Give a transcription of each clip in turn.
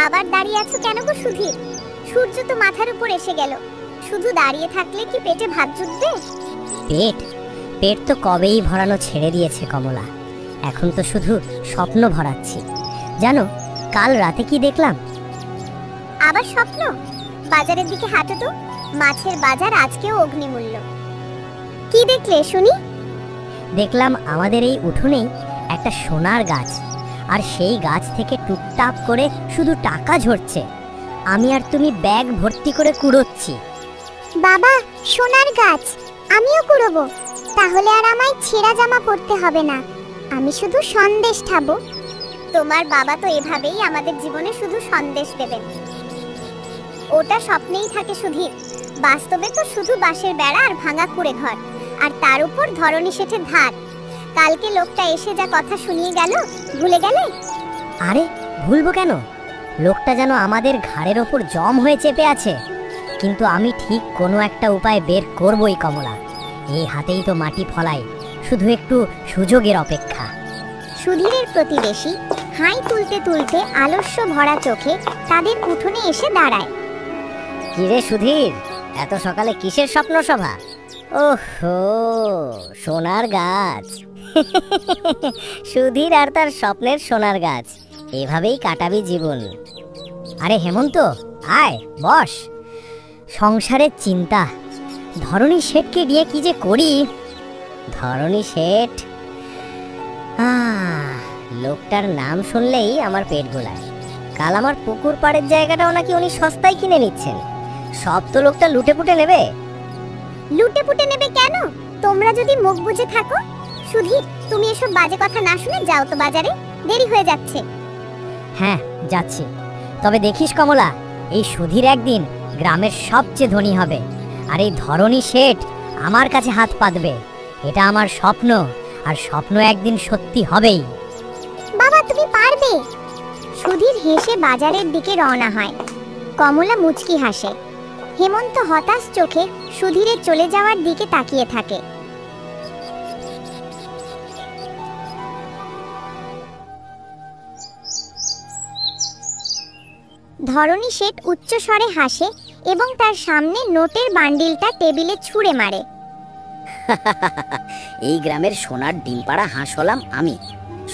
আবার দাঁড়িয়ে আছো কেন গো সুধীর? সূর্য তো মাথার উপর এসে গেল, শুধু দাঁড়িয়ে থাকলে কি পেটে ভাত জুটবে? পেট পেট তো কবেই ভরানো ছেড়ে দিয়েছে কমলা। এখন তো শুধু স্বপ্ন ভরাচ্ছি। জানো কাল রাতে কি দেখলাম? আবার স্বপ্ন? বাজারের দিকে হাঁটো তো, মাছের বাজার আজকেও অগ্নিমূল্য। কি দেখলে শুনি? দেখলাম আমাদের এই উঠোনেই একটা সোনার গাছ, আর সেই গাছ থেকে টুকটাক করে শুধু টাকা ঝরছে। আমি আর তুমি ব্যাগ ভর্তি করে কুড়োচ্ছি। বাবা, সোনার গাছ! আমিও কুড়োবো, তাহলে আর আমায় ছেঁড়া জামা পরতে হবে না। আমি শুধু সন্দেশ খাবো। তোমার বাবা তো এভাবেই আমাদের জীবনে শুধু সন্দেশ দেবেন। ওটা স্বপ্নেই থাকে সুধীর, বাস্তবে তো শুধু বাঁশের বেড়া আর ভাঙা কুড়ে ঘর, আর তার উপর ধরনী শেঠের ধার। কালকে লোকটা এসে যা কথা শুনিয়ে গেল, ভুলে গেলে? আরে ভুলবো কেন? লোকটা যেন আমাদের ঘাড়ের ওপর জম হয়ে চেপে আছে, কিন্তু আমি ঠিক কোনো একটা উপায় বের করবই কমলা। এই হাতেই তো মাটি ফলাই, শুধু একটু সুযোগের অপেক্ষা। সুধীরের প্রতিবেশী হাই তুলতে তুলতে আলস্য ভরা চোখে তাদের উঠোনে এসে দাঁড়ায়। কিরে সুধীর, এত সকালে কিসের স্বপ্ন সভা? ওহো, সোনার গাছ। সুধীর আর তার স্বপ্নের সোনার গাছ, এভাবেই কাটাবি জীবন। আরে হেমন্ত, আয় বস। সংসারের চিন্তা, ধরনী শেঠকে দিয়ে কি যে করি। ধরনী শেঠ, লোকটার নাম শুনলেই আমার পেট গোলায়। কাল আমার পুকুর পাড়ের জায়গাটাও নাকি উনি সস্তায় কিনে নিচ্ছেন। সব তো লোকটা লুটে পুটে নেবে। লুটে পুটে নেবে কেন? তোমরা যদি মুখ বুজে থাকো। সুধীর, তুমি এসব বাজে কথা না শুনে যাও তো বাজারে, দেরি হয়ে যাচ্ছে। হ্যাঁ যাচ্ছি, তবে দেখিস কমলা, এই সুধীর একদিন গ্রামের সবচেয়ে ধনী হবে, আর এই ধরনী শেঠ আমার কাছে হাত পাতবে। এটা আমার স্বপ্ন, আর স্বপ্ন একদিন সত্যি হবেই। বাবা, তুমি পারবে। সুধীর হেসে বাজারের দিকে রওনা হয়। কমলা মুচকি হাসে। হেমন্ত হতাশ চোখে সুধীরের চলে যাওয়ার দিকে তাকিয়ে থাকে। ধরনী শেঠ উচ্চ স্বরে হাসে এবং তার সামনে নোটের বান্ডিলটা টেবিলে ছুঁড়ে মারে। এই গ্রামের সোনার ডিম পাড়া হাঁস হলাম আমি।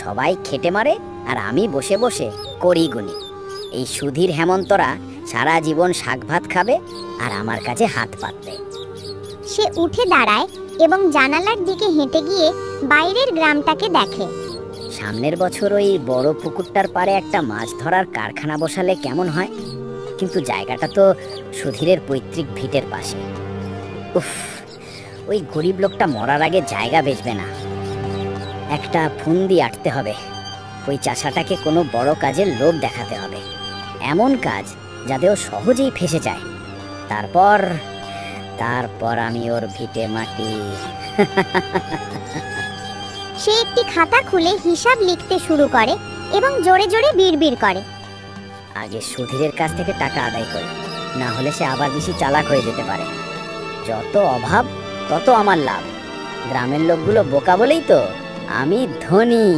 সবাই খেটে মারে আর আমি বসে বসে করি গুনি। এই সুধীর হেমন্তরা সারা জীবন শাক ভাত খাবে আর আমার কাছে হাত পাতবে। সে উঠে দাঁড়ায় এবং জানালার দিকে হেঁটে গিয়ে বাইরের গ্রামটাকে দেখে। সামনের বছর ওই বড় পুকুরটার পাড়ে একটা মাছ ধরার কারখানা বসালে কেমন হয়? কিন্তু জায়গাটা তো সুধীরের পৈতৃক ভিটের পাশে। উফ, ওই গরিব লোকটা মরার আগে জায়গা বেচবে না। একটা ফুন্দি আটতে হবে। ওই চাষাটাকে কোনো বড় কাজের লোভ দেখাতে হবে, এমন কাজ যাতে ও সহজেই ফেসে যায়। তারপর আমি ওর ভিটে মাটি। সে একটি খাতা খুলে হিসাব লিখতে শুরু করে এবং জোরে জোরে বিড়বিড় করে। আগে সুধীরের কাছ থেকে টাকা আদায় করি, না হলে সে আবার বেশি চালাক হয়ে যেতে পারে। যত অভাব তত আমার লাভ। গ্রামের লোকগুলো বোকা বলেই তো আমি ধনী।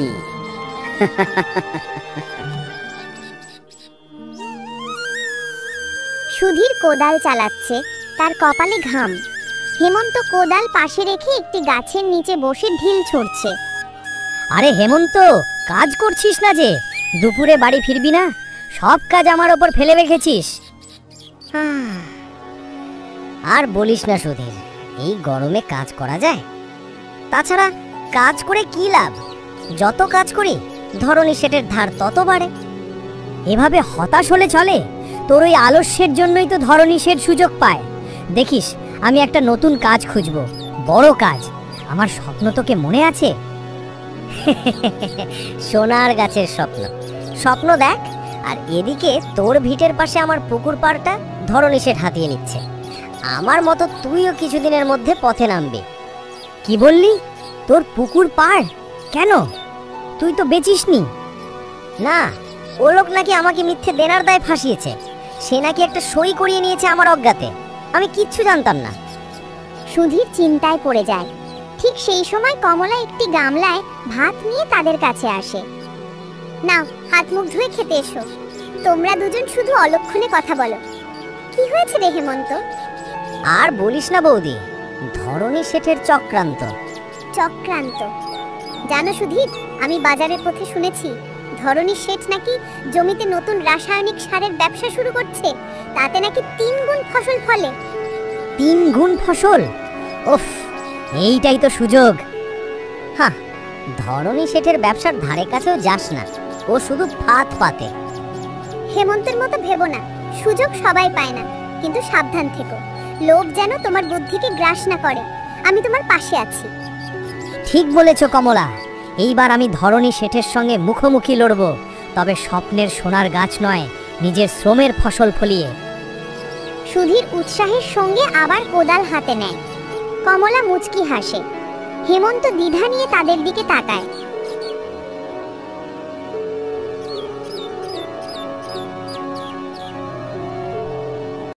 সুধীর কোদাল চালাচ্ছে, তার কপালে ঘাম। হেমন্ত কোদাল পাশে রেখে একটি গাছের নিচে বসে ঢিল ছুঁড়ছে। আরে হেমন্ত, কাজ করছিস না যে? দুপুরে বাড়ি ফিরবি না? সব কাজ আমার ওপর ফেলে রেখেছিস। আর বলিস না সুধীর, এই গরমে কাজ করা যায়? তাছাড়া কাজ করে কি লাভ? যত কাজ করি ধরনী শেঠের ধার তত বাড়ে। এভাবে হতাশ হলে চলে? তোর ওই আলস্যের জন্যই তো ধরনী শেঠ সুযোগ পায়। দেখিস, আমি একটা নতুন কাজ খুঁজবো, বড় কাজ। আমার স্বপ্ন তোকে মনে আছে? সোনার গাছের স্বপ্ন। স্বপ্ন দেখ, আর এদিকে তোর ভিটের পাশে আমার পুকুর পাড়টা ধরনী শেঠ হাতিয়ে নিচ্ছে। আমার মতো তুইও কিছুদিনের মধ্যে পথে নামবি। কি বললি? তোর পুকুর পাড়? কেন? তুই তো বেচিসনি। না, ও লোক নাকি আমাকে মিথ্যে দেনার দায় ফাঁসিয়েছে। সে নাকি একটা সই করিয়ে নিয়েছে আমার অজ্ঞাতে। আমি কিচ্ছু জানতাম না। সুধীর চিন্তায় পড়ে যায়। ঠিক সেই সময় কমলা একটি গামলায় ভাত নিয়ে তাদের কাছে আসে। নাও, হাত মুখ ধুয়ে খেতে এসো। তোমরা দুজন শুধু অলক্ষণে কথা বলো। কি হয়েছে রে হেমন্ত? আর বলিস না বৌদি, ধরনী শেঠের চক্রান্ত। চক্রান্ত? জানো সুধীর, আমি বাজারের পথে শুনেছি ধরনী শেঠ নাকি জমিতে নতুন রাসায়নিক সারের ব্যবসা শুরু করছে। তাতে নাকি 3 গুণ ফসল ফলে। 3 গুণ ফসল? উফ, এইটাই তো সুযোগ। হ্যাঁ, ধরনী শেঠের ব্যবসার ধারে কাছেও যাস না, ও শুধু ফাঁদ পাতে। হেমন্তের মতো ভেবো না, সুযোগ সবাই পায় না, কিন্তু সাবধান থেকো, লোভ যেন তোমার বুদ্ধিকে গ্রাস না করে। আমি তোমার পাশে আছি। ঠিক বলেছ কমলা, এইবার আমি ধরনী শেঠের সঙ্গে মুখোমুখি লড়ব, তবে স্বপ্নের সোনার গাছ নয়, নিজের শ্রমের ফসল ফলিয়ে। সুধীর উৎসাহের সঙ্গে আবার কোদাল হাতে নেয়। কমলা মুচকি হাসে। হেমন্ত দ্বিধা নিয়ে তাদের দিকে তাকায়।